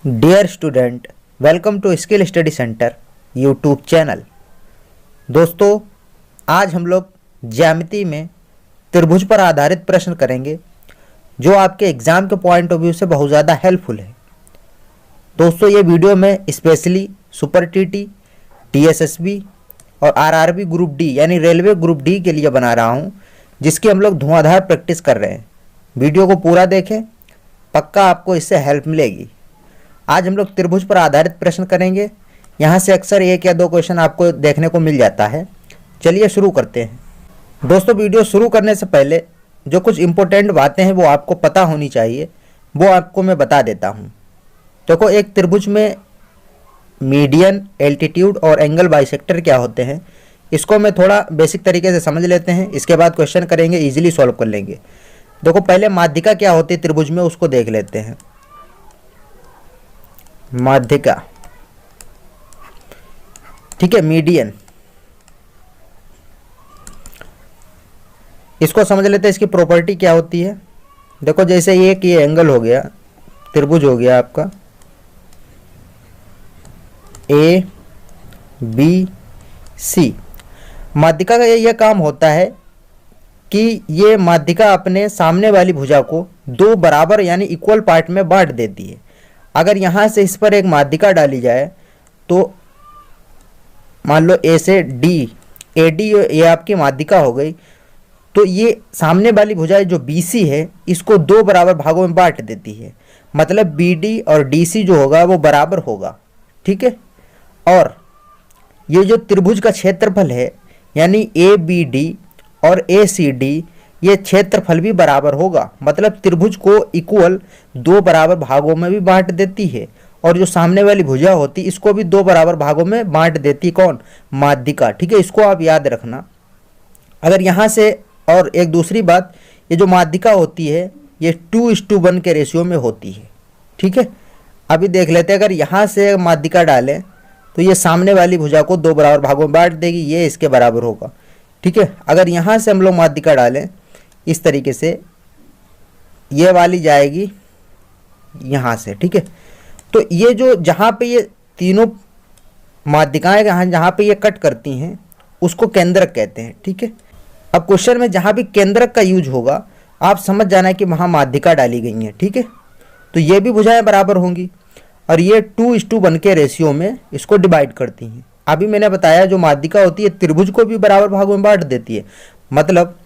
Dear student, welcome to skill study centre YouTube channel. दोस्तों, आज हम लोग ज्यामिति में त्रिभुज पर आधारित प्रश्न करेंगे जो आपके एग्ज़ाम के पॉइंट ऑफ व्यू से बहुत ज़्यादा हेल्पफुल है। दोस्तों, ये वीडियो मैं स्पेशली सुपर टीटी, टीएसएसबी और आरआरबी ग्रुप डी यानी रेलवे ग्रुप डी के लिए बना रहा हूँ, जिसकी हम लोग धुआंधार प्रैक्टिस कर रहे हैं। वीडियो को पूरा देखें, पक्का आपको इससे हेल्प मिलेगी। आज हम लोग त्रिभुज पर आधारित प्रश्न करेंगे। यहाँ से अक्सर एक या दो क्वेश्चन आपको देखने को मिल जाता है। चलिए शुरू करते हैं। दोस्तों, वीडियो शुरू करने से पहले जो कुछ इम्पोर्टेंट बातें हैं वो आपको पता होनी चाहिए, वो आपको मैं बता देता हूँ। देखो, एक त्रिभुज में मीडियन, एल्टीट्यूड और एंगल बाइसेक्टर क्या होते हैं, इसको मैं थोड़ा बेसिक तरीके से समझ लेते हैं। इसके बाद क्वेश्चन करेंगे, ईजिली सॉल्व कर लेंगे। देखो, पहले माध्यिका क्या होती है त्रिभुज में, उसको देख लेते हैं। माध्यिका, ठीक है, मीडियन, इसको समझ लेते हैं। इसकी प्रॉपर्टी क्या होती है। देखो, जैसे ये एंगल हो गया, त्रिभुज हो गया आपका ए बी सी। माध्यिका का यह काम होता है कि ये माध्यिका अपने सामने वाली भुजा को दो बराबर यानी इक्वल पार्ट में बांट देती है। अगर यहाँ से इस पर एक माध्यिका डाली जाए तो मान लो ए से डी, ए डी ये आपकी माध्यिका हो गई, तो ये सामने वाली भुजा जो बी सी है इसको दो बराबर भागों में बांट देती है। मतलब बी डी और डी सी जो होगा वो बराबर होगा, ठीक है। और ये जो त्रिभुज का क्षेत्रफल है यानी ए बी डी और ए सी डी, ये क्षेत्रफल भी बराबर होगा। मतलब त्रिभुज को इक्वल दो बराबर भागों में भी बांट देती है, और जो सामने वाली भुजा होती है इसको भी दो बराबर भागों में बांट देती है। कौन? माध्यिका, ठीक है। इसको आप याद रखना। अगर यहाँ से, और एक दूसरी बात, ये जो माध्यिका होती है ये 2:1 के रेशियो में होती है, ठीक है। अभी देख लेते हैं, अगर यहाँ से माध्यिका डालें तो ये सामने वाली भुजा को दो बराबर भागों में बांट देगी, ये इसके बराबर होगा, ठीक है। अगर यहाँ से हम लोग माध्यिका डालें इस तरीके से, ये वाली जाएगी यहाँ से, ठीक है। तो ये जो जहाँ पे ये तीनों माध्यिकाएं जहाँ पे ये कट करती हैं उसको केंद्रक कहते हैं, ठीक है। अब क्वेश्चन में जहाँ भी केंद्रक का यूज होगा आप समझ जाना है कि वहाँ माध्यिका डाली गई है, ठीक है। तो ये भी भुजाएं बराबर होंगी और ये 2:1 के रेशियो में इसको डिवाइड करती हैं। अभी मैंने बताया जो माध्यिका होती है त्रिभुज को भी बराबर भागों में बांट देती है। मतलब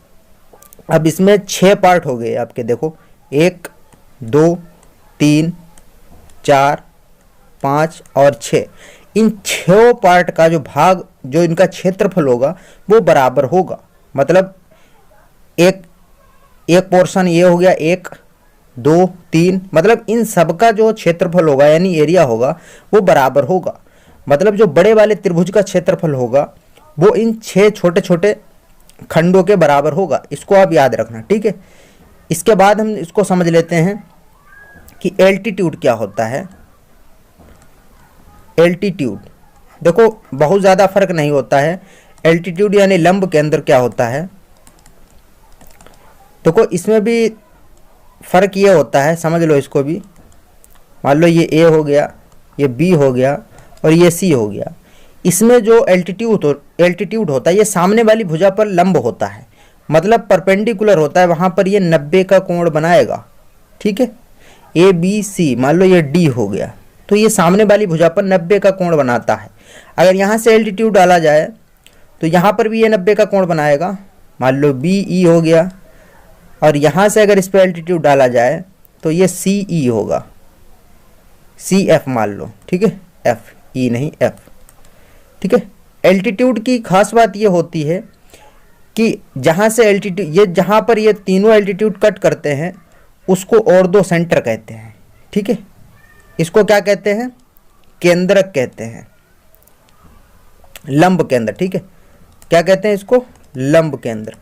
अब इसमें 6 पार्ट हो गए आपके। देखो, 1 2 3 4 5 और 6, इन 6 पार्ट का जो भाग, जो इनका क्षेत्रफल होगा वो बराबर होगा। मतलब एक पोर्शन ये हो गया 1 2 3, मतलब इन सब का जो क्षेत्रफल होगा यानी एरिया होगा वो बराबर होगा। मतलब जो बड़े वाले त्रिभुज का क्षेत्रफल होगा वो इन 6 छोटे छोटे खंडों के बराबर होगा। इसको आप याद रखना, ठीक है। इसके बाद हम इसको समझ लेते हैं कि एल्टीट्यूड क्या होता है। एल्टीट्यूड, देखो बहुत ज़्यादा फर्क नहीं होता है। एल्टीट्यूड यानी लंब केंद्र क्या होता है। देखो, इसमें भी फर्क ये होता है, समझ लो इसको भी। मान लो ये ए हो गया, ये बी हो गया और ये सी हो गया। इसमें जो एल्टीट्यूड होता है ये सामने वाली भुजा पर लंब होता है, मतलब परपेंडिकुलर होता है। वहाँ पर ये 90 का कोण बनाएगा, ठीक है। ए बी सी, मान लो ये डी हो गया, तो ये सामने वाली भुजा पर 90 का कोण बनाता है। अगर यहाँ से एल्टीट्यूड डाला जाए तो यहाँ पर भी ये 90 का कोण बनाएगा। मान लो बी ई हो गया, और यहाँ से अगर इस पर एल्टीट्यूड डाला जाए तो ये सी ई होगा, सी एफ मान लो, ठीक है। एफ, ई नहीं एफ, ठीक है। एल्टीट्यूड की खास बात ये होती है कि जहाँ से एल्टीट्यूड, ये जहाँ पर ये तीनों एल्टीट्यूड कट करते हैं उसको ऑर्थो सेंटर कहते हैं, ठीक है। इसको क्या कहते हैं? केंद्रक कहते हैं, लंब केंद्र, ठीक है। क्या कहते हैं इसको? लंब केंद्र।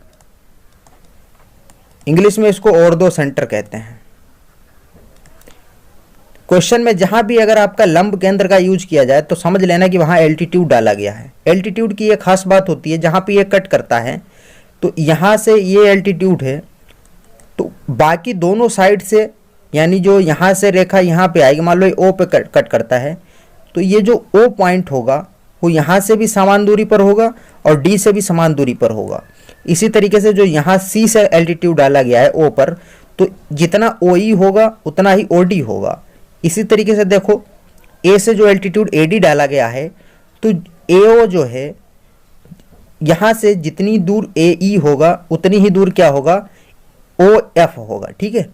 इंग्लिश में इसको ऑर्थो सेंटर कहते हैं। क्वेश्चन में जहां भी अगर आपका लंब केंद्र का यूज किया जाए तो समझ लेना कि वहां एल्टीट्यूड डाला गया है। एल्टीट्यूड की ये खास बात होती है, जहां पे ये कट करता है तो यहां से ये एल्टीट्यूड है तो बाकी दोनों साइड से यानी जो यहाँ से रेखा यहाँ पे आएगी, मान लो ये ओ पे कट करता है, तो ये जो ओ पॉइंट होगा वो यहाँ से भी समान दूरी पर होगा और डी से भी समान दूरी पर होगा। इसी तरीके से जो यहाँ सी से एल्टीट्यूड डाला गया है ओ पर, तो जितना ओ ई होगा उतना ही ओ डी होगा। इसी तरीके से देखो ए से जो एल्टीट्यूड ए डी डाला गया है, तो ए ओ जो है यहाँ से जितनी दूर ए ई होगा उतनी ही दूर क्या होगा, ओ एफ होगा। ठीक है,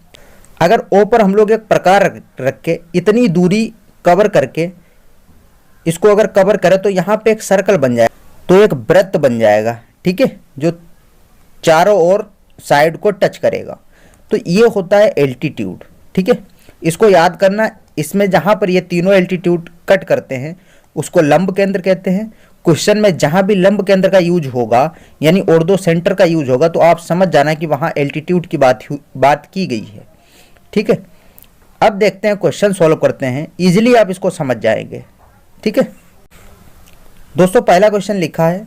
अगर ओ पर हम लोग एक प्रकार रख के इतनी दूरी कवर करके इसको अगर कवर करें तो यहाँ पे एक सर्कल बन जाएगा, तो एक वृत्त बन जाएगा। ठीक है, जो चारों ओर साइड को टच करेगा, तो ये होता है एल्टीट्यूड। ठीक है, इसको याद करना। इसमें जहाँ पर ये तीनों एल्टीट्यूड कट करते हैं उसको लंब केंद्र कहते हैं। क्वेश्चन में जहाँ भी लंब केंद्र का यूज होगा यानी ऑर्थो सेंटर का यूज होगा, तो आप समझ जाना कि वहाँ एल्टीट्यूड की बात की गई है। ठीक है, अब देखते हैं क्वेश्चन सॉल्व करते हैं, इजीली आप इसको समझ जाएंगे। ठीक है दोस्तों, पहला क्वेश्चन लिखा है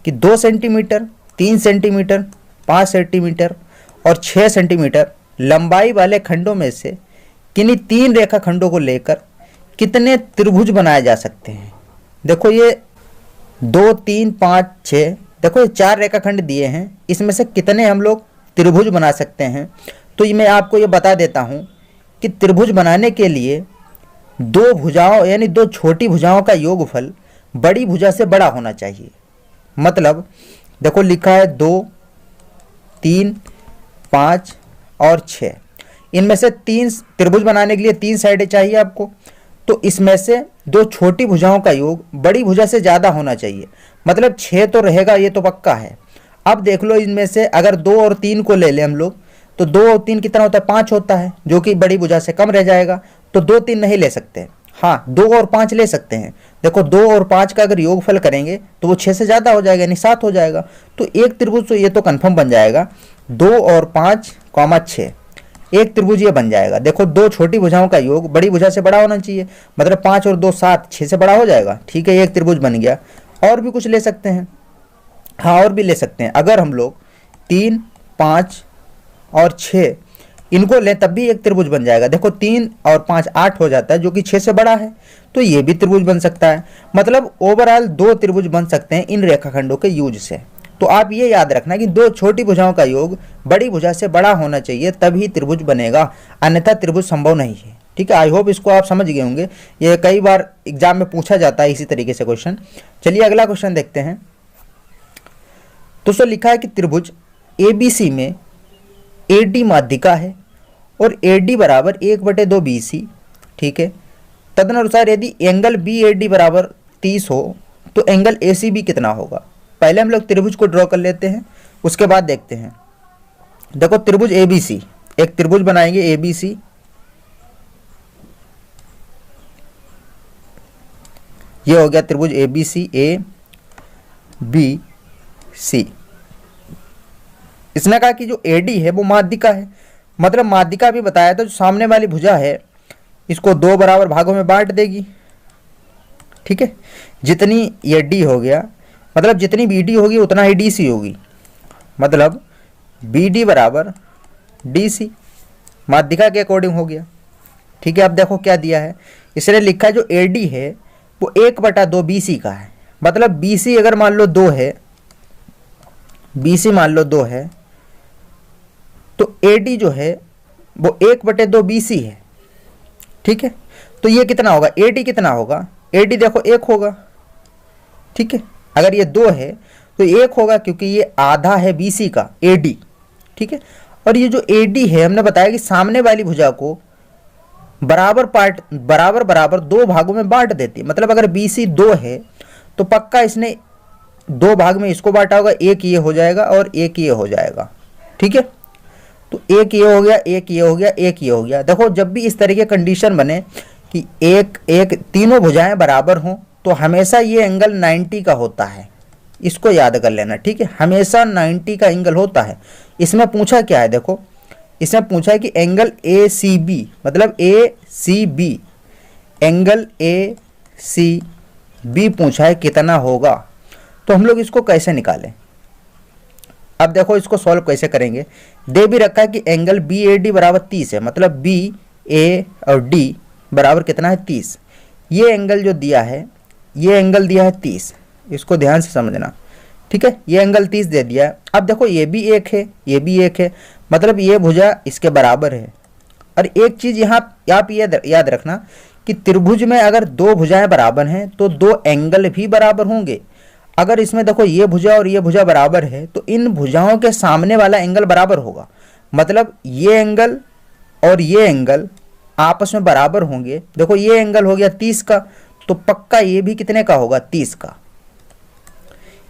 कि 2 सेंटीमीटर, 3 सेंटीमीटर, 5 सेंटीमीटर और 6 सेंटीमीटर लंबाई वाले खंडों में से किन्हीं 3 रेखा खंडों को लेकर कितने त्रिभुज बनाए जा सकते हैं। देखो ये 2, 3, 5, 6, देखो ये 4 रेखा खंड दिए हैं, इसमें से कितने हम लोग त्रिभुज बना सकते हैं। तो मैं आपको ये बता देता हूँ कि त्रिभुज बनाने के लिए 2 भुजाओं यानी 2 छोटी भुजाओं का योगफल बड़ी भुजा से बड़ा होना चाहिए। मतलब देखो लिखा है 2, 3, 5 और 6, इनमें से 3 त्रिभुज बनाने के लिए 3 साइडें चाहिए आपको। तो इसमें से 2 छोटी भुजाओं का योग बड़ी भुजा से ज़्यादा होना चाहिए, मतलब 6 तो रहेगा, ये तो पक्का है। अब देख लो इनमें से अगर 2 और 3 को ले लें हम लोग, तो 2 और 3 कितना होता है, 5 होता है, जो कि बड़ी भुजा से कम रह जाएगा। तो 2, 3 नहीं ले सकते, हाँ 2 और 5 ले सकते हैं। देखो 2 और 5 का अगर योगफल करेंगे तो वो 6 से ज़्यादा हो जाएगा, यानी 7 हो जाएगा। तो एक त्रिभुज तो ये तो कन्फर्म बन जाएगा, 2 और 5, 6, एक त्रिभुज ये बन जाएगा। देखो 2 छोटी भुजाओं का योग बड़ी भुजा से बड़ा होना चाहिए, मतलब 5 और 2 7, 6 से बड़ा हो जाएगा। ठीक है, एक त्रिभुज बन गया। और भी कुछ ले सकते हैं, हाँ और भी ले सकते हैं। अगर हम लोग 3, 5 और 6 इनको लें तब भी एक त्रिभुज बन जाएगा। देखो 3 और 5 8 हो जाता है, जो कि 6 से बड़ा है, तो ये भी त्रिभुज बन सकता है। मतलब ओवरऑल 2 त्रिभुज बन सकते हैं इन रेखाखंडों के यूज से। तो आप ये याद रखना कि 2 छोटी भुजाओं का योग बड़ी भुजा से बड़ा होना चाहिए, तभी त्रिभुज बनेगा, अन्यथा त्रिभुज संभव नहीं है। ठीक है, आई होप इसको आप समझ गए होंगे, ये कई बार एग्जाम में पूछा जाता है इसी तरीके से क्वेश्चन। चलिए अगला क्वेश्चन देखते हैं। दोस्तों लिखा है कि त्रिभुज ABC में AD माध्यिका है और AD बराबर 1/2 BC। ठीक है, तदनुसार यदि एंगल BAD बराबर 30 हो तो एंगल ACB कितना होगा। पहले हम लोग त्रिभुज को ड्रॉ कर लेते हैं, उसके बाद देखते हैं। देखो त्रिभुज ABC, एक त्रिभुज बनाएंगे ABC, ये हो गया त्रिभुज ABC ABC। इसने कहा कि जो AD है वो माध्यिका है, मतलब माध्यिका भी बताया था, जो सामने वाली भुजा है इसको 2 बराबर भागों में बांट देगी। ठीक है, जितनी ये D हो गया, मतलब जितनी BD होगी उतना ही DC होगी, मतलब BD बराबर DC माध्यिका के अकॉर्डिंग हो गया। ठीक है, अब देखो क्या दिया है, इसने लिखा है जो AD है वो 1/2 BC का है। मतलब BC अगर मान लो 2 है, BC मान लो 2 है, तो AD जो है वो 1/2 BC है। ठीक है, तो ये कितना होगा, AD कितना होगा, AD देखो 1 होगा। ठीक है, अगर ये 2 है तो 1 होगा, क्योंकि ये आधा है BC का AD। ठीक है, और ये जो AD है हमने बताया कि सामने वाली भुजा को बराबर 2 भागों में बांट देती है। मतलब अगर BC 2 है तो पक्का इसने 2 भाग में इसको बांटा होगा, एक ये हो जाएगा और एक ये हो जाएगा। ठीक है, तो एक ये हो गया, एक ये हो गया, एक ये हो गया। देखो जब भी इस तरह की कंडीशन बने कि एक तीनों भुजाएं बराबर हों तो हमेशा ये एंगल 90 का होता है, इसको याद कर लेना। ठीक है, हमेशा 90 का एंगल होता है। इसमें पूछा क्या है, देखो इसमें पूछा है कि एंगल ACB, मतलब ACB, एंगल ACB पूछा है कितना होगा। तो हम लोग इसको कैसे निकालें, अब देखो इसको सॉल्व कैसे करेंगे। दे भी रखा है कि एंगल BAD बराबर 30 है, मतलब B ए और डी बराबर कितना है 30। ये एंगल जो दिया है, ये एंगल दिया है 30, इसको ध्यान से समझना, ठीक है। ये एंगल 30 दे दिया है। अब देखो ये भी एक है, ये भी एक है, मतलब ये भुजा इसके बराबर है। और एक चीज़ यहाँ आप याद रखना कि त्रिभुज में अगर दो भुजाएं बराबर हैं तो दो एंगल भी बराबर होंगे। अगर इसमें देखो ये भुजा और ये भुजा बराबर है तो इन भुजाओं के सामने वाला एंगल बराबर होगा, मतलब ये एंगल और ये एंगल आपस में बराबर होंगे। देखो ये एंगल हो गया 30 का, तो पक्का ये भी कितने का होगा 30 का।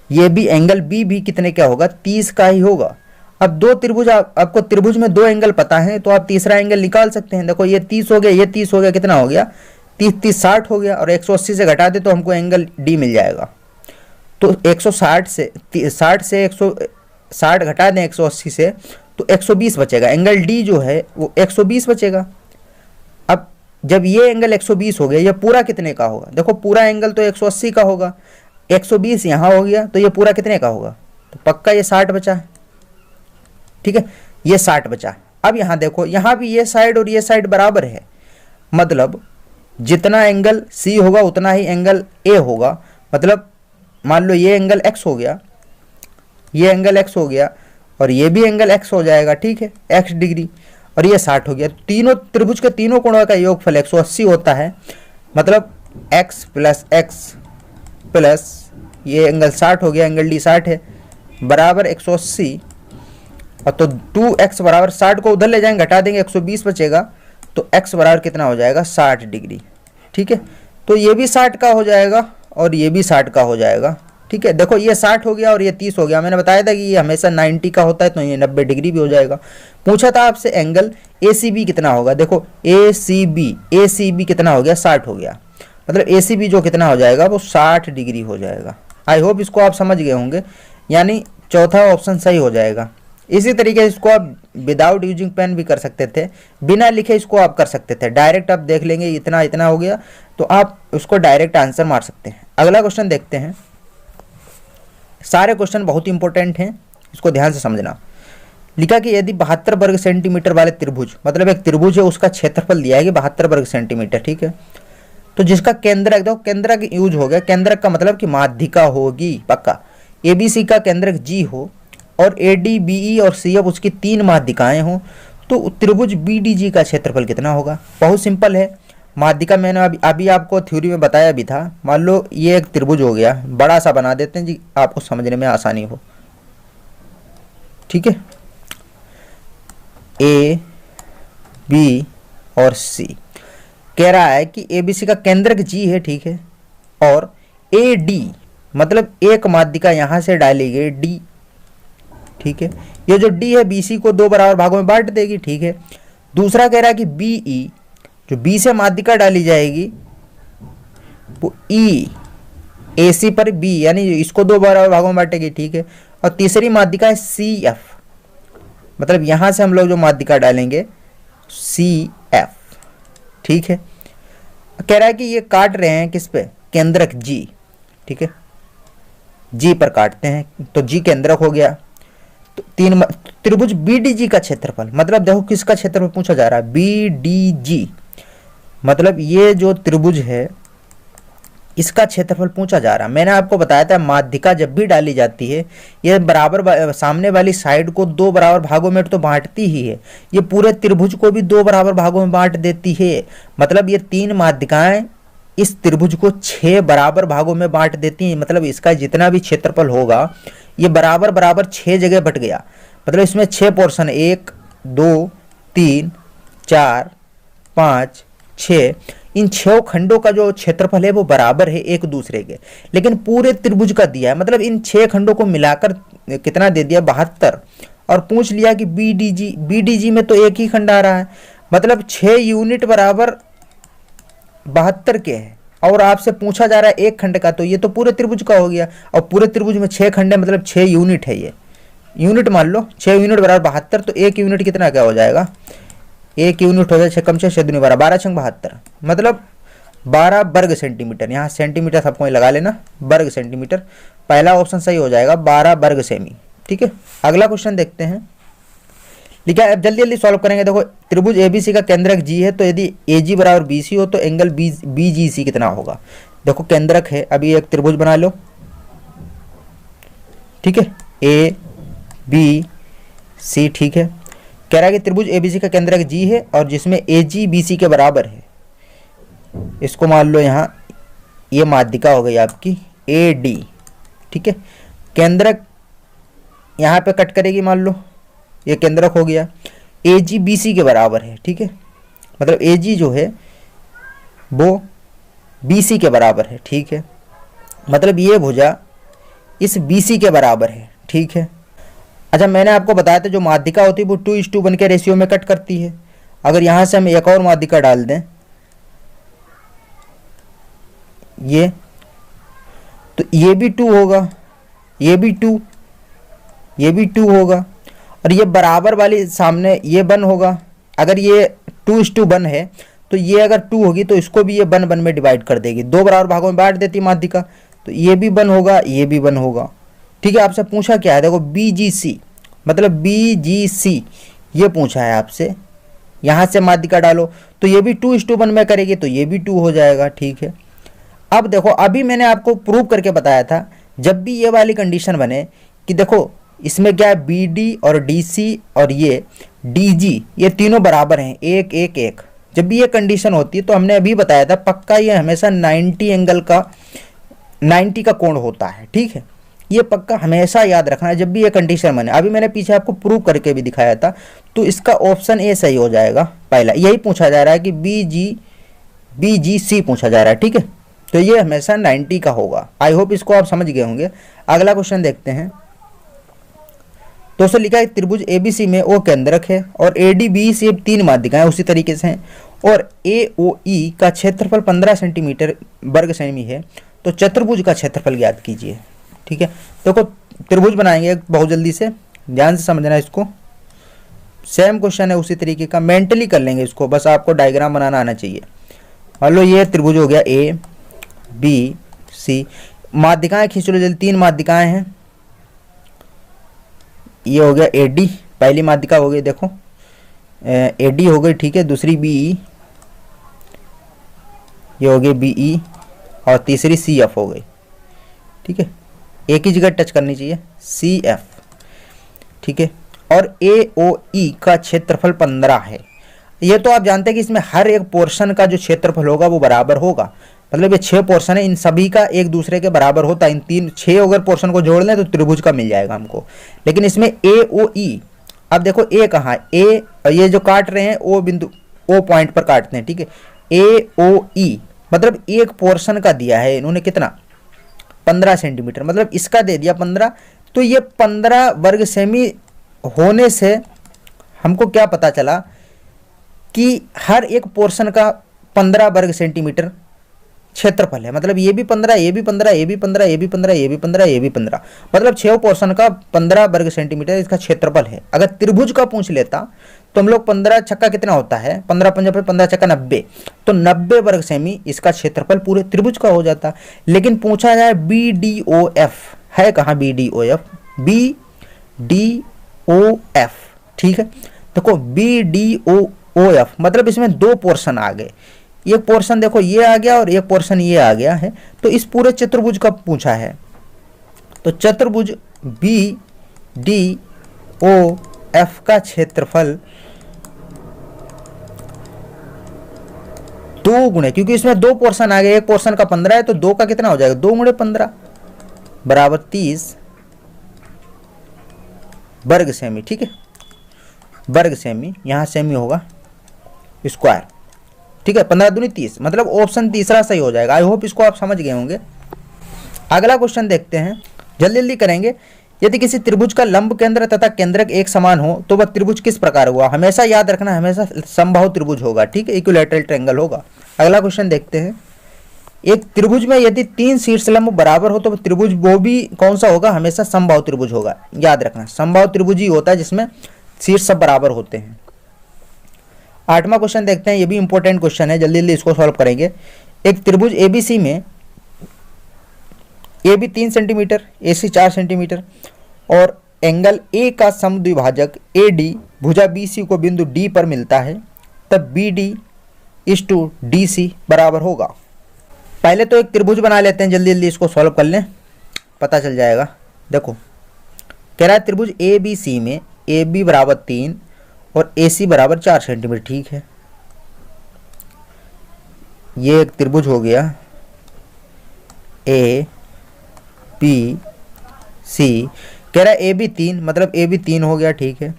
ये भी एंगल बी भी कितने का होगा 30 का ही होगा। अब दो त्रिभुज, आपको त्रिभुज में दो एंगल पता है तो आप तीसरा एंगल निकाल सकते हैं। देखो ये 30 हो गया, ये 30 हो गया, कितना हो गया 30 30 60 हो गया, और 180 से घटा दे तो हमको एंगल डी मिल जाएगा। तो 160 से 160 घटा दें 180 से तो 120 बचेगा। एंगल डी जो है वो 120 बचेगा। अब जब ये एंगल 120 हो गया, ये पूरा कितने का होगा? देखो पूरा एंगल तो 180 का होगा, 120 यहाँ हो गया तो ये पूरा कितने का होगा? तो पक्का ये 60 बचा है, ठीक है, ये 60 बचा। अब यहाँ देखो, यहाँ भी ये साइड और ये साइड बराबर है, मतलब जितना एंगल सी होगा उतना ही एंगल ए होगा। मतलब मान लो ये एंगल x हो गया, ये एंगल x हो गया और ये भी एंगल x हो जाएगा, ठीक है, x डिग्री, और ये 60 हो गया। तीनों त्रिभुज के तीनों कोणों का योगफल 180 होता है, मतलब x प्लस x प्लस ये एंगल 60 हो गया, एंगल डी 60 है, बराबर 180। और तो 2x बराबर 60 को उधर ले जाएंगे, घटा देंगे 120 बचेगा, तो x बराबर कितना हो जाएगा 60 डिग्री, ठीक है। तो ये भी 60 का हो जाएगा और ये भी 60 का हो जाएगा, ठीक है। देखो ये 60 हो गया और ये 30 हो गया। मैंने बताया था कि ये हमेशा 90 का होता है, तो ये 90 डिग्री भी हो जाएगा। पूछा था आपसे एंगल ACB कितना होगा, देखो ACB कितना हो गया 60 हो गया, मतलब ACB जो कितना हो जाएगा वो 60 डिग्री हो जाएगा। आई होप इसको आप समझ गए होंगे, यानी चौथा ऑप्शन सही हो जाएगा। इसी तरीके से इसको आप विदाउट यूजिंग पेन भी कर सकते थे, बिना लिखे इसको आप कर सकते थे। डायरेक्ट आप देख लेंगे इतना इतना हो गया तो आप उसको डायरेक्ट आंसर मार सकते हैं। अगला क्वेश्चन देखते हैं। सारे क्वेश्चन बहुत इंपॉर्टेंट हैं, इसको ध्यान से समझना। लिखा कि यदि 72 वर्ग सेंटीमीटर वाले त्रिभुज, मतलब एक त्रिभुज है उसका क्षेत्रफल दिया है कि 72 वर्ग सेंटीमीटर, ठीक है, तो जिसका केंद्रक, देखो केंद्रक यूज हो गया, केंद्रक का मतलब कि माध्यिका होगी पक्का। ABC का केंद्रक G हो और AD BE और CF उसकी 3 माध्यिकाएं हों, तो त्रिभुज BDG का क्षेत्रफल कितना होगा? बहुत सिंपल है। माध्यिका मैंने अभी आपको थ्योरी में बताया भी था। मान लो ये एक त्रिभुज हो गया, बड़ा सा बना देते हैं जी, आपको समझने में आसानी हो, ठीक है। A, B और C कह रहा है कि ABC का केंद्रक G है, ठीक है, और AD मतलब एक माध्यिका यहां से डाली गई D, ठीक है। ये जो D है BC को 2 बराबर भागों में बांट देगी, ठीक है। दूसरा कह रहा है कि BE जो B से माध्यिका डाली जाएगी वो E AC पर B, यानी इसको 2 बराबर भागों में बांटेगी, ठीक है। और तीसरी माध्यिका है CF, मतलब यहां से हम लोग जो माध्यिका डालेंगे CF, ठीक है। कह रहा है कि ये काट रहे हैं किस पे? केंद्रक G, ठीक है, G पर काटते हैं, तो G केंद्रक हो गया। तो त्रिभुज BDG का क्षेत्रफल, मतलब देखो किसका क्षेत्रफल पूछा जा रहा है, BDG, मतलब ये जो त्रिभुज है इसका क्षेत्रफल पूछा जा रहा है। मैंने आपको बताया था माध्यिका जब भी डाली जाती है ये बराबर सामने वाली साइड को 2 बराबर भागों में तो बांटती ही है, ये पूरे त्रिभुज को भी 2 बराबर भागों में बांट देती है। मतलब ये 3 माध्यिकाएं इस त्रिभुज को 6 बराबर भागों में बांट देती हैं। मतलब इसका जितना भी क्षेत्रफल होगा ये बराबर बराबर 6 जगह बट गया, मतलब इसमें 6 पोर्शन, 1 2 3 4 5 6, इन 6 खंडों का जो क्षेत्रफल है वो बराबर है एक दूसरे के, लेकिन पूरे त्रिभुज का दिया है, मतलब इन 6 खंडों को मिलाकर कितना दे दिया 72, और पूछ लिया कि BDG में तो एक ही खंड आ रहा है, मतलब 6 यूनिट बराबर 72 के है, और आपसे पूछा जा रहा है एक खंड का, तो ये तो पूरे त्रिभुज का हो गया, और पूरे त्रिभुज में 6 खंड है, मतलब 6 यूनिट है। ये यूनिट मान लो 6 यूनिट बराबर 72, तो एक यूनिट कितना क्या हो जाएगा, एक यूनिट हो जाए 6 कम 6 6 दूनी 12, 12 छंग 72, मतलब 12 वर्ग सेंटीमीटर। यहाँ सेंटीमीटर सबको लगा लेना, वर्ग सेंटीमीटर, पहला ऑप्शन सही हो जाएगा 12 वर्ग सेमी, ठीक है। अगला क्वेश्चन देखते हैं। लिखा है। अब जल्दी जल्दी सॉल्व करेंगे। देखो त्रिभुज एबीसी का केंद्रक जी है, तो यदि एजी बराबर बीसी हो तो एंगल बीजीसी कितना होगा। देखो केंद्रक है, अभी एक त्रिभुज बना लो, ठीक है, ए बी सी, ठीक है। कह रहा है कि त्रिभुज एबीसी का केंद्रक जी है और जिसमें एजी बीसी के बराबर है, इसको मान लो यहाँ ये माध्यिका हो गई आपकी ए डी, ठीक है। केंद्रक यहाँ पे कट करेगी, मान लो ये केंद्रक हो गया, ए जी बी सी के बराबर है, ठीक है, मतलब ए जी जो है वो बी सी के बराबर है, ठीक है, मतलब ये भुजा इस बी सी के बराबर है, ठीक है। अच्छा मैंने आपको बताया था जो माध्यिका होती है वो 2:1 के रेशियो में कट करती है। अगर यहाँ से हम एक और माध्यिका डाल दें ये, तो ये भी 2 होगा, ये भी 2, ये भी 2 होगा, और ये बराबर वाली सामने ये 1 होगा। अगर ये 2:1 है तो ये अगर 2 होगी तो इसको भी ये 1 में डिवाइड कर देगी, 2 बराबर भागों में बांट देती माध्यिका, तो ये भी 1 होगा, ये भी 1 होगा, ठीक है। आपसे पूछा क्या है, देखो बीजीसी, मतलब बीजीसी ये पूछा है आपसे, यहाँ से माध्यिका डालो तो ये भी 2:1 में करेगी तो ये भी 2 हो जाएगा, ठीक है। अब देखो अभी मैंने आपको प्रूव करके बताया था, जब भी ये वाली कंडीशन बने कि देखो इसमें क्या है बी डी और डी सी और ये डी जी ये तीनों बराबर हैं, 1 1 1, जब भी ये कंडीशन होती है तो हमने अभी बताया था पक्का ये हमेशा 90 एंगल का 90 का कोण होता है, ठीक है। ये पक्का हमेशा याद रखना है जब भी ये कंडीशन बने। अभी मैंने पीछे आपको प्रूव करके भी दिखाया था, तो इसका ऑप्शन ए सही हो जाएगा। पहला यही पूछा जा रहा है कि बी जी सी पूछा जा रहा है, ठीक है, तो ये हमेशा 90 का होगा। आई होप इसको आप समझ गए होंगे। अगला क्वेश्चन देखते हैं। दोस्तों लिखा है त्रिभुज एबीसी में ओ केंद्रक है और एडीबी से 3 माध्यिकाएं उसी तरीके से हैं और एओई का क्षेत्रफल 15 सेंटीमीटर वर्ग सेमी है, तो चतुर्भुज का क्षेत्रफल ज्ञात कीजिए, ठीक है। देखो त्रिभुज बनाएंगे बहुत जल्दी से, ध्यान से समझना इसको, सेम क्वेश्चन है उसी तरीके का, मेंटली कर लेंगे इसको, बस आपको डायग्राम बनाना आना चाहिए। मान लो ये त्रिभुज हो गया ए बी सी, माध्यिकाएं खींच लो जल्दी, 3 माध्यिकाएं हैं, ये हो गया ए डी, पहली माध्यिका हो गई, देखो ए डी हो गई, ठीक है, दूसरी बी ई, ये हो गई बी ई, और तीसरी सी एफ हो गई, ठीक है, एक ही जगह टच करनी चाहिए, सी एफ, ठीक है। और ए ओ ई का क्षेत्रफल 15 है। ये तो आप जानते हैं कि इसमें हर एक पोर्शन का जो क्षेत्रफल होगा वो बराबर होगा, मतलब ये 6 पोर्शन है, इन सभी का एक दूसरे के बराबर होता है। इन 6 अगर पोर्शन को जोड़ लें तो त्रिभुज का मिल जाएगा हमको। लेकिन इसमें ए ओ ई, अब देखो ए कहाँ, ए ये जो काट रहे हैं ओ बिंदु, ओ पॉइंट पर काटते हैं, ठीक है। ए ओ ई मतलब एक पोर्शन का दिया है इन्होंने कितना, 15 सेंटीमीटर, मतलब इसका दे दिया 15, तो ये 15 वर्ग सेमी होने से हमको क्या पता चला कि हर एक पोर्शन का 15 वर्ग सेंटीमीटर क्षेत्रफल है, मतलब ये भी 15, ये भी 15, ये भी 15, ये भी 15, ये भी 15, ये भी 15, मतलब 6 पोर्शन का 15 वर्ग सेंटीमीटर इसका क्षेत्रफल है। अगर त्रिभुज का पूछ लेता तो हम लोग 15 छक्का कितना होता है, 15 पंजा पे 15 छक्का 90, तो 90 वर्ग सेमी इसका क्षेत्रफल पूरे त्रिभुज का हो जाता। लेकिन पूछा जाए बी डी ओ एफ, है कहाँ B D O F, B D O F, ठीक है। देखो बी डी ओ एफ मतलब इसमें 2 पोर्शन आ गए, एक पोर्शन देखो ये आ गया और एक पोर्शन ये आ गया है, तो इस पूरे चतुर्भुज का पूछा है। तो चतुर्भुज बी डी ओ एफ का क्षेत्रफल 2 गुणे, क्योंकि इसमें 2 पोर्शन आ गए, एक पोर्शन का 15 है तो 2 का कितना हो जाएगा, 2 गुणे 15 बराबर 30 वर्ग सेमी, ठीक है, वर्ग सेमी, यहाँ सेमी होगा स्क्वायर, ठीक है, 15 दूनी 30, मतलब ऑप्शन तीसरा सही हो जाएगा। आई होप इसको आप समझ गए होंगे। अगला क्वेश्चन देखते हैं, जल्दी जल्दी करेंगे। यदि किसी त्रिभुज का लंब केंद्र तथा केंद्रक एक समान हो तो वह त्रिभुज किस प्रकार हुआ। हमेशा याद रखना, हमेशा समबाहु त्रिभुज होगा, ठीक है, इक्विलैटरल ट्रायंगल होगा। अगला क्वेश्चन देखते हैं। एक त्रिभुज में यदि 3 शीर्षलंब बराबर हो तो त्रिभुज वो भी कौन सा होगा, हमेशा समबाहु त्रिभुज होगा। याद रखना समबाहु त्रिभुज ही होता है जिसमें शीर्ष सब बराबर होते हैं। 8वां क्वेश्चन देखते हैं, ये भी इंपॉर्टेंट क्वेश्चन है, जल्दी जल्दी इसको सॉल्व करेंगे। एक त्रिभुज एबीसी में A B 3 centimetre, A C 4 centimetre और एंगल ए का समद्विभाजक ए डी भुजा बी सी को बिंदु डी पर मिलता है तब बी डी इस टू डी सी बराबर होगा। पहले तो एक त्रिभुज बना लेते हैं, जल्दी जल्दी इसको सॉल्व कर लें, पता चल जाएगा। देखो कह रहा है त्रिभुज ए बी सी में ए बी बराबर 3 और ए सी बराबर 4 सेंटीमीटर। ठीक है, ये एक त्रिभुज हो गया ए बी सी। कह रहा है ए बी 3 मतलब ए बी 3 हो गया। ठीक है,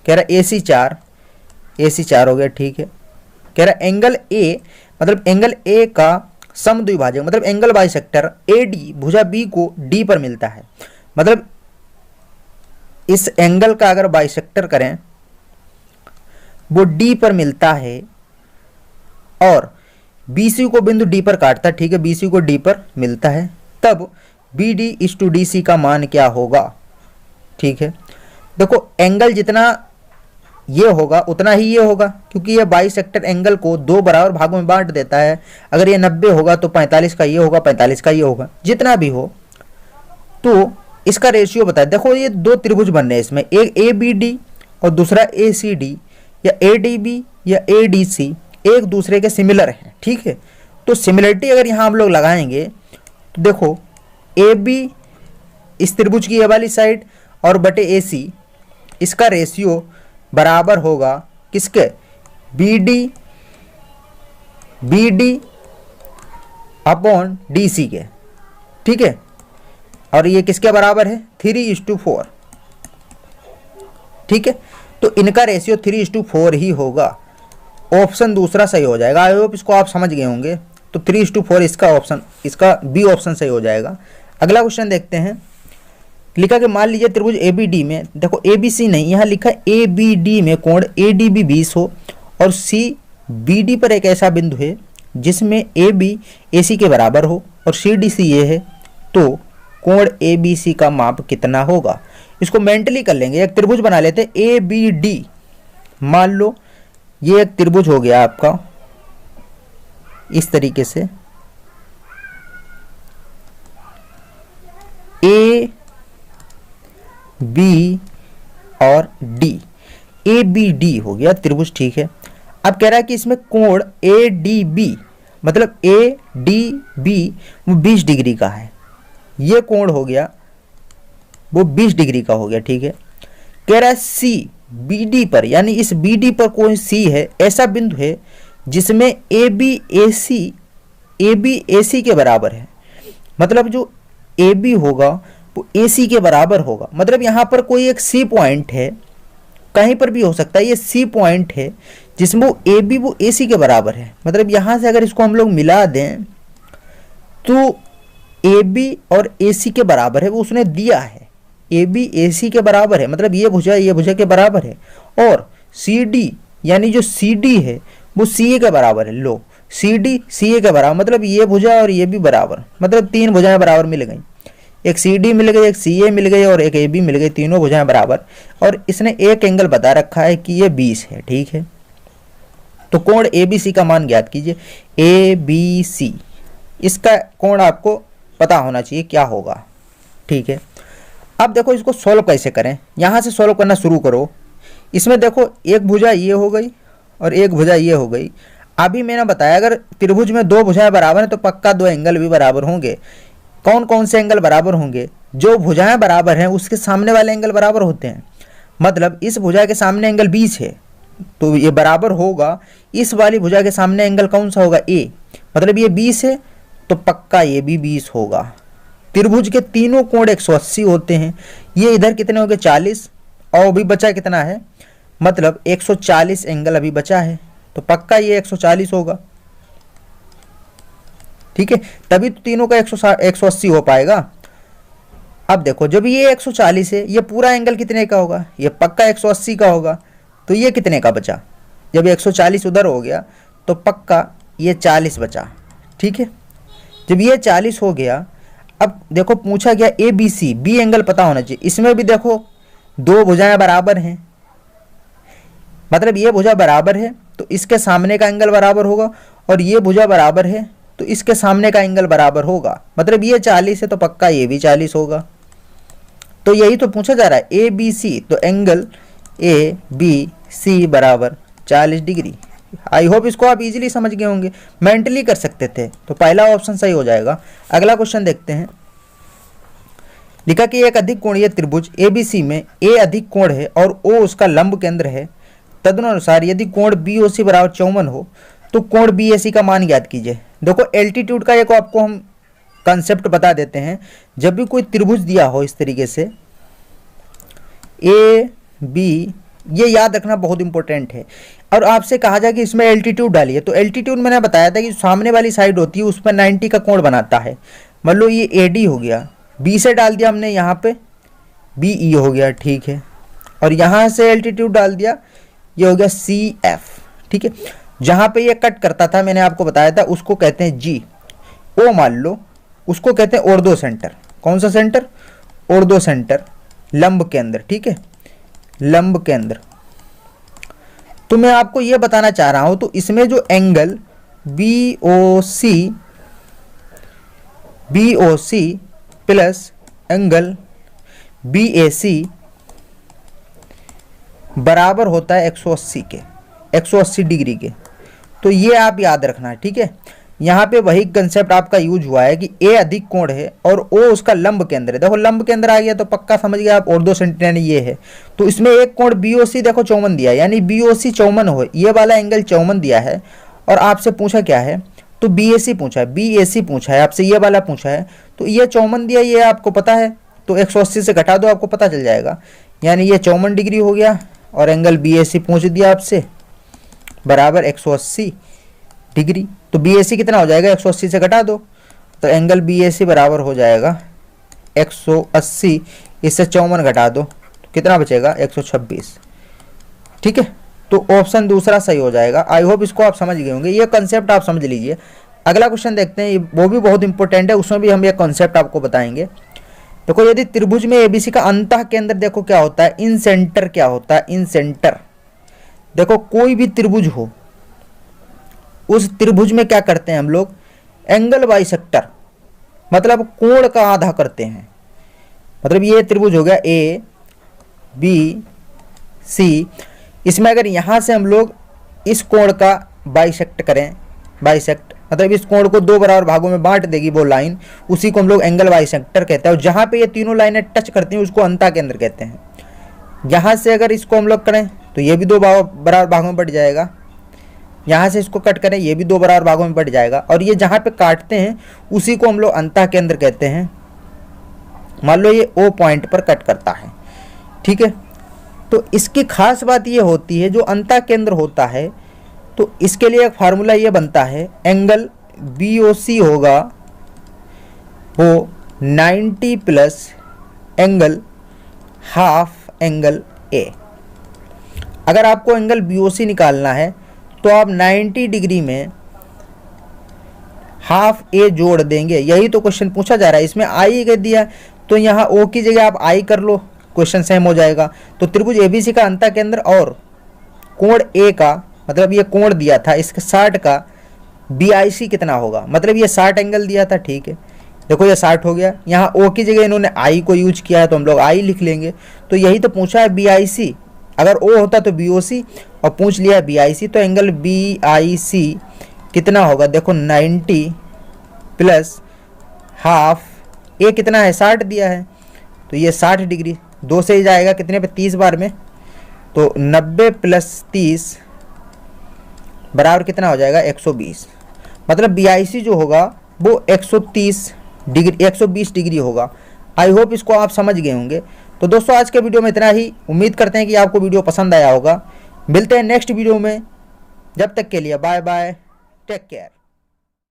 कह रहा है ए सी 4 हो गया। ठीक है, कह रहा है एंगल ए मतलब एंगल ए का समद्विभाजक मतलब एंगल बाइसेक्टर ए डी भुजा बी को डी पर मिलता है। मतलब इस एंगल का अगर बाइसेक्टर करें वो डी पर मिलता है और BC को बिंदु D पर काटता है। ठीक है, BC को D पर मिलता है तब BD इस टू DC का मान क्या होगा। ठीक है, देखो एंगल जितना ये होगा उतना ही ये होगा क्योंकि ये बाइसेक्टर एंगल को 2 बराबर भागों में बांट देता है। अगर ये 90 होगा तो 45 का ये होगा, 45 का ये होगा, जितना भी हो। तो इसका रेशियो बताए। देखो ये 2 त्रिभुज बन रहे हैं इसमें, एक ABD और दूसरा ACD या ADB या ADC एक दूसरे के सिमिलर हैं। ठीक है, तो सिमिलरिटी अगर यहाँ हम लोग लगाएंगे तो देखो AB इस त्रिभुज की ये वाली साइड और बटे AC इसका रेशियो बराबर होगा किसके, BD अपॉन DC के। ठीक है, और ये किसके बराबर है 3:4। ठीक है, तो इनका रेशियो 3:4 ही होगा। ऑप्शन दूसरा सही हो जाएगा। आई होप इसको आप समझ गए होंगे। तो 3:4 इसका ऑप्शन, इसका बी ऑप्शन सही हो जाएगा। अगला क्वेश्चन देखते हैं। लिखा कि मान लीजिए त्रिभुज ABD में, देखो ABC नहीं, यहाँ लिखा है ABD में कोण ADB 20 हो और CBD पर एक ऐसा बिंदु है जिसमें AB AC के बराबर हो और CDC ये है, तो कोण ABC का माप कितना होगा। इसको मेंटली कर लेंगे। एक त्रिभुज बना लेते हैं ABD। मान लो ये एक त्रिभुज हो गया आपका इस तरीके से, A B और D, ABD हो गया त्रिभुज। ठीक है, अब कह रहा है कि इसमें कोण ADB मतलब ADB वो 20 डिग्री का है, ये कोण हो गया वो 20 डिग्री का हो गया। ठीक है, कह रहा है CBD पर यानी इस BD पर कोई C है, ऐसा बिंदु है जिसमें AB AC के बराबर है। मतलब जो AB होगा वो AC के बराबर होगा। मतलब यहाँ पर कोई एक C पॉइंट है, कहीं पर भी हो सकता है, ये C पॉइंट है जिसमें वो AB वो AC के बराबर है। मतलब यहाँ से अगर इसको हम लोग मिला दें तो AB और AC के बराबर है, वो उसने दिया है। AB AC के बराबर है मतलब ये भुजा के बराबर है और CD यानी जो CD है वो CA के बराबर है। लो CD CA के बराबर मतलब ये भुजा और ये भी बराबर, मतलब 3 भुजाएं बराबर मिल गई। एक CD मिल गई, एक CA मिल गई और एक AB मिल गई, तीनों भुजाएं बराबर। और इसने एक एंगल बता रखा है कि ये 20 है। ठीक है, तो कोण ABC का मान ज्ञात कीजिए। ABC इसका कोण आपको पता होना चाहिए क्या होगा। ठीक है, अब देखो इसको सॉल्व कैसे करें। यहाँ से सॉल्व करना शुरू करो। इसमें देखो एक भुजा ये हो गई और एक भुजा ये हो गई। अभी मैंने बताया अगर त्रिभुज में 2 भुजाएं बराबर हैं तो पक्का 2 एंगल भी बराबर होंगे। कौन कौन से एंगल बराबर होंगे, जो भुजाएं बराबर हैं उसके सामने वाले एंगल बराबर होते हैं। मतलब इस भुजा के सामने एंगल 20 है तो ये बराबर होगा इस वाली भुजा के सामने एंगल कौन सा होगा, A। मतलब ये 20 है तो पक्का ये भी 20 होगा। त्रिभुज के तीनों कोण 180 होते हैं। ये इधर कितने हो गए 40 और अभी बचा कितना है, मतलब 140 एंगल अभी बचा है तो पक्का ये 140 होगा। ठीक है, तभी तो तीनों का 180 हो पाएगा। अब देखो जब ये 140 है ये पूरा एंगल कितने का होगा, ये पक्का 180 का होगा। तो ये कितने का बचा, जब 140 उधर हो गया तो पक्का ये 40 बचा। ठीक है, जब ये 40 हो गया, अब देखो पूछा गया ABC, B एंगल पता होना चाहिए। इसमें भी देखो 2 भुजाएं बराबर हैं, मतलब ये भुजा बराबर है तो इसके सामने का एंगल बराबर होगा और ये भुजा बराबर है तो इसके सामने का एंगल बराबर होगा। मतलब ये 40 है तो पक्का ये भी 40 होगा। तो यही तो पूछा जा रहा है, ए बी सी, तो एंगल ए बी सी बराबर 40 डिग्री। आई होप इसको आप इजीली समझ गए होंगे, मेंटली कर सकते थे, तो पहला ऑप्शन सही हो जाएगा। अगला क्वेश्चन देखते हैं। लिखा कि एक अधिक कोणीय त्रिभुज एबीसी में ए अधिक कोण है और ओ उसका लंब केंद्र है, तदनुसार यदि कोण बीओसी बराबर 54 हो तो कोण बीएसी का मान ज्ञात कीजिए। देखो एल्टीट्यूड का एक आपको हम कंसेप्ट बता देते हैं। जब भी कोई त्रिभुज दिया हो इस तरीके से ए बी, ये याद रखना बहुत इंपॉर्टेंट है, और आपसे कहा जाए कि इसमें एल्टीट्यूड डालिए, तो एल्टीट्यूड मैंने बताया था कि सामने वाली साइड होती है उस पर 90 का कोण बनाता है। मान लो ये ए डी हो गया, बी से डाल दिया हमने यहाँ पे बी ई हो गया, ठीक है, और यहाँ से एल्टीट्यूड डाल दिया, ये हो गया सी एफ, ठीक है। जहाँ पे ये कट करता था मैंने आपको बताया था उसको कहते हैं जी। ओ मान लो उसको कहते हैं ऑर्थो सेंटर। कौन सा सेंटर? ऑर्थो सेंटर, लंब केंद्र, ठीक है, लंब केंद्र। तो मैं आपको ये बताना चाह रहा हूं, तो इसमें जो angle BOC plus angle BAC बराबर होता है 180 के, 180 डिग्री के। तो ये आप याद रखना, ठीक है। यहाँ पे वही कंसेप्ट आपका यूज हुआ है कि ए अधिक कोण है और ओ उसका लंब केंद्र है। देखो लंब केंद्र आ गया तो पक्का समझ गया आप, ऑर्थो सेंटर यानी ये है। तो इसमें एक कोण BOC देखो 54 दिया है, यानी BOC 54 हो, ये वाला एंगल 54 दिया है। और आपसे पूछा क्या है? तो BAC पूछा है, BAC पूछा है आपसे, ये वाला पूछा है। तो ये 54 दिया, ये आपको पता है, तो 180 से घटा दो, आपको पता चल जाएगा। यानी ये 54 डिग्री हो गया और एंगल BAC पूछ दिया आपसे बराबर 180 डिग्री। तो BAC कितना हो जाएगा? 180 से घटा दो, तो एंगल BAC बराबर हो जाएगा 180, इससे 54 घटा दो तो कितना बचेगा? 126, ठीक है। तो ऑप्शन दूसरा सही हो जाएगा। आई होप इसको आप समझ गए होंगे, ये कंसेप्ट आप समझ लीजिए। अगला क्वेश्चन देखते हैं, वो भी बहुत इंपॉर्टेंट है, उसमें भी हम ये कंसेप्ट आपको बताएंगे। देखो यदि त्रिभुज में एबीसी का अंतः केंद्र देखो क्या होता है, इन सेंटर क्या होता है, इन सेंटर। देखो कोई भी त्रिभुज हो, उस त्रिभुज में क्या करते हैं हम लोग? एंगल बाइसेक्टर, मतलब कोण का आधा करते हैं। मतलब ये त्रिभुज हो गया ए बी सी, इसमें अगर यहाँ से हम लोग इस कोण का बाइसेक्ट करें, बाइसेक्ट मतलब इस कोण को दो बराबर भागों में बांट देगी वो लाइन, उसी को हम लोग एंगल बाइसेक्टर कहते हैं। और जहाँ पे ये तीनों लाइनें टच करती हैं उसको अंतः केंद्र कहते हैं। यहाँ से अगर इसको हम लोग करें तो ये भी दो बराबर भागों में बट जाएगा, यहाँ से इसको कट करें ये भी दो बराबर भागों में बट जाएगा, और ये जहाँ पे काटते हैं उसी को हम लोग अंतः केंद्र कहते हैं। मान लो ये O पॉइंट पर कट करता है, ठीक है। तो इसकी खास बात ये होती है, जो अंतः केंद्र होता है तो इसके लिए एक फार्मूला ये बनता है, एंगल BOC होगा वो 90 plus angle half angle A। अगर आपको एंगल BOC निकालना है तो आप 90 डिग्री में हाफ A जोड़ देंगे। यही तो क्वेश्चन पूछा जा रहा है। इसमें I कह दिया तो यहाँ O की जगह आप I कर लो, क्वेश्चन सेम हो जाएगा। तो त्रिभुज ABC का अंतः केंद्र और कोण A का, मतलब ये कोण दिया था इसके 60 का BIC कितना होगा, मतलब ये 60 एंगल दिया था, ठीक है। देखो ये 60 हो गया, यहाँ O की जगह इन्होंने I को यूज किया है तो हम लोग I लिख लेंगे। तो यही तो पूछा है BIC, अगर O होता तो BOC और पूछ लिया BIC, तो एंगल BIC कितना होगा? देखो 90 प्लस हाफ A कितना है? 60 दिया है, तो ये 60 डिग्री, 2 से ही जाएगा कितने पे? 30 बार में, तो 90 प्लस 30 बराबर कितना हो जाएगा? 120। मतलब BIC जो होगा वो 130 डिग्री, 120 डिग्री होगा। आई होप इसको आप समझ गए होंगे। तो दोस्तों आज के वीडियो में इतना ही। उम्मीद करते हैं कि आपको वीडियो पसंद आया होगा। मिलते हैं नेक्स्ट वीडियो में, जब तक के लिए बाय बाय, टेक केयर।